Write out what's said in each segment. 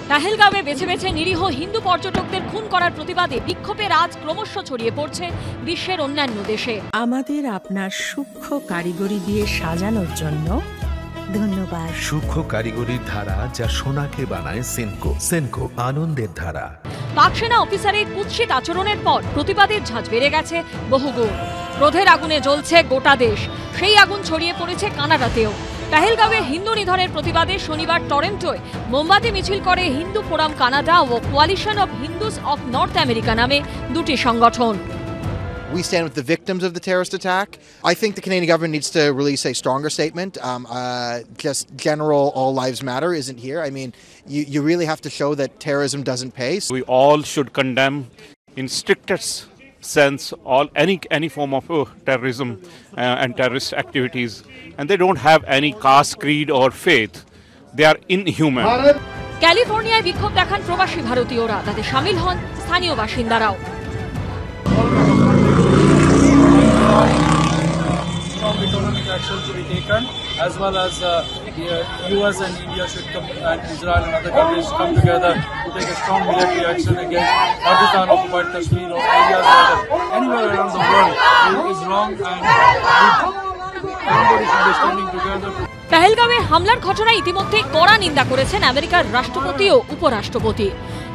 পেহেলগাঁওয়ে বেছে বেছে নিরীহ হিন্দু পর্যটকদের খুন করার প্রতিবাদে বিক্ষোভের আজ ক্রমশ ছড়িয়ে পড়ছে বিশ্বের অন্যান্য দেশে। আমাদের আপনার সূক্ষ্ম কারিগরি দিয়ে সাজানোর জন্য ধন্যবাদ। সূক্ষ্ম কারিগরির ধারা যা সোনাকে বানায় সেনকো। সেনকো, আনন্দের ধারা। পাক সেনা অফিসারের কুৎসিত আচরণের পর প্রতিবাদের ঝাঁজ বেড়ে গেছে বহুগুণ। ক্রোধের আগুনে জ্বলছে গোটা দেশ। সেই আগুন ছড়িয়ে পড়েছে কানাডাতেও। পেহেলগাঁওয়ে হিন্দু নিধনের প্রতিবাদে শনিবার টরন্টোয় মোমবাতি মিছিল করে হিন্দু ফোরাম কানাডা ও Coalition of Hindus of North America নামে দুটি সংগঠন। We stand with the victims of the terrorist attack. I think the Canadian government needs to release a stronger statement. Just general all lives matter isn't here. I mean, you really have to show that terrorism doesn't pay. We all should condemn in strictest sense any form of terrorism and terrorist activities. And they don't have any caste, creed or faith. They are inhuman. ক্যালিফোর্নিয়ায় বিক্ষোভ দেখান প্রবাসী ভারতীয়রা, তাতে শামিল হন স্থানীয় বাসিন্দারাও। Economic action to be taken, as well as US and India should come, and Israel and other countries come together to take a strong military action against Pakistan occupied Kashmir or areas anywhere around the world is wrong, and everybody should be standing together. পেহেলগাঁওয়ে হামলার ঘটনায় ইতিমধ্যে কড়া নিন্দা করেছেন আমেরিকার রাষ্ট্রপতি ও উপরাষ্ট্রপতি।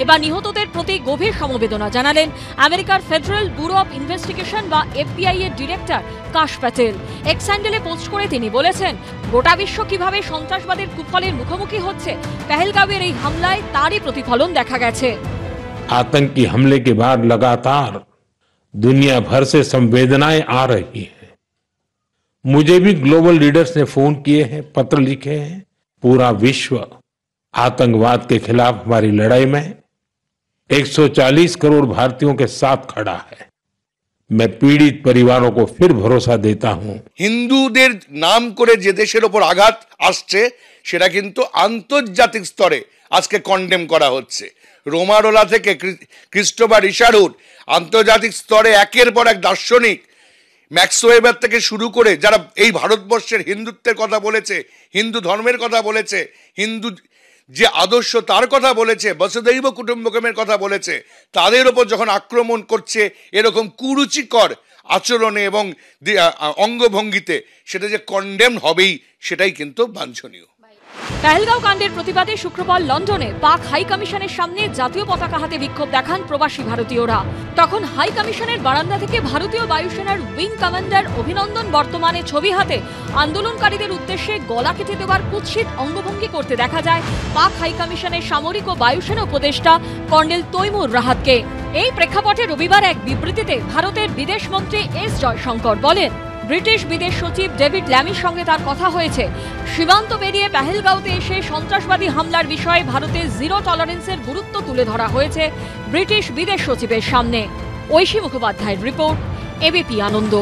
এবার নিহতদের প্রতি গভীর সমবেদনা জানালেন আমেরিকার ফেডারেল ব্যুরো অফ ইনভেস্টিগেশন বা FBI এর ডিরেক্টর কাশ প্যাটেল। এক্স হ্যান্ডেলে পোস্ট করে তিনি বলেছেন, গোটা বিশ্ব কিভাবে সন্ত্রাসবাদের কুফলের মুখোমুখি হচ্ছে, পেহেলগাঁওয়ের এই হামলায় তারই প্রতিফলন দেখা গেছে। आतंकी हमले के बाद लगातार दुनिया भर से संवेदनाएं आ रही हैं। मुझे भी ग्लोबल लीडर्स ने फोन किए हैं, पत्र लिखे हैं। पूरा विश्व आतंकवाद के खिलाफ हमारी लड़ाई में 140 करोड़ भारतीयों के साथ खड़ा है। मैं पीड़ित परिवारों को फिर भरोसा देता हूं। হিন্দুদের নাম করে যে দেশের উপর আঘাত আসছে সেটা কিন্তু আন্তর্জাতিক স্তরে আজকে কন্ডেম করা হচ্ছে। রোমারোলা থেকে ক্রিস্টোফার রিচার্ড আন্তর্জাতিক স্তরে একের পর এক দার্শনিক, ম্যাক্স ওয়েবার থেকে শুরু করে যারা এই ভারতবর্ষের হিন্দুত্বের কথা বলেছে, হিন্দু ধর্মের কথা বলেছে, হিন্দু যে আদর্শ তার কথা বলেছে, বসুধৈব কুটুম্বকমের কথা বলেছে, তাদের ওপর যখন আক্রমণ করছে এরকম কুরুচিকর আচরণে এবং অঙ্গভঙ্গিতে, সেটা যে কন্ডেম হবেই সেটাই কিন্তু বাঞ্ছনীয়। পেহেলগাঁও কাণ্ডের প্রতিবাদে শুক্রবার লন্ডনে পাক হাই কমিশনের সামনে জাতীয় পতাকা হাতে বিক্ষোভ দেখান প্রবাসী ভারতীয়রা। তখন হাই কমিশনের বারান্দা থেকে ভারতীয় বায়ুসেনার উইং কমান্ডার অভিনন্দন বর্তমানে ছবি হাতে আন্দোলনকারীদের উদ্দেশ্যে গলা কেটে দেওয়ার কুৎসিত অঙ্গভঙ্গি করতে দেখা যায় পাক হাই কমিশনের সামরিক ও বায়ুসেনা উপদেষ্টা কর্নেল তৈমুর রাহাতকে। এই প্রেক্ষাপটে রবিবার এক বিবৃতিতে ভারতের বিদেশমন্ত্রী এস জয়শঙ্কর বলেন, ব্রিটিশ বিদেশ সচিব ডেভিড ল্যামির সঙ্গে তার কথা হয়েছে। সীমান্ত পেরিয়ে পেহেলগাঁওতে এসে সন্ত্রাসবাদী হামলার বিষয়ে ভারতের জিরো টলারেন্সের গুরুত্ব তুলে ধরা হয়েছে ব্রিটিশ বিদেশ সচিবের সামনে। ঐশী মুখোপাধ্যায়ের রিপোর্ট, এবিপি আনন্দ।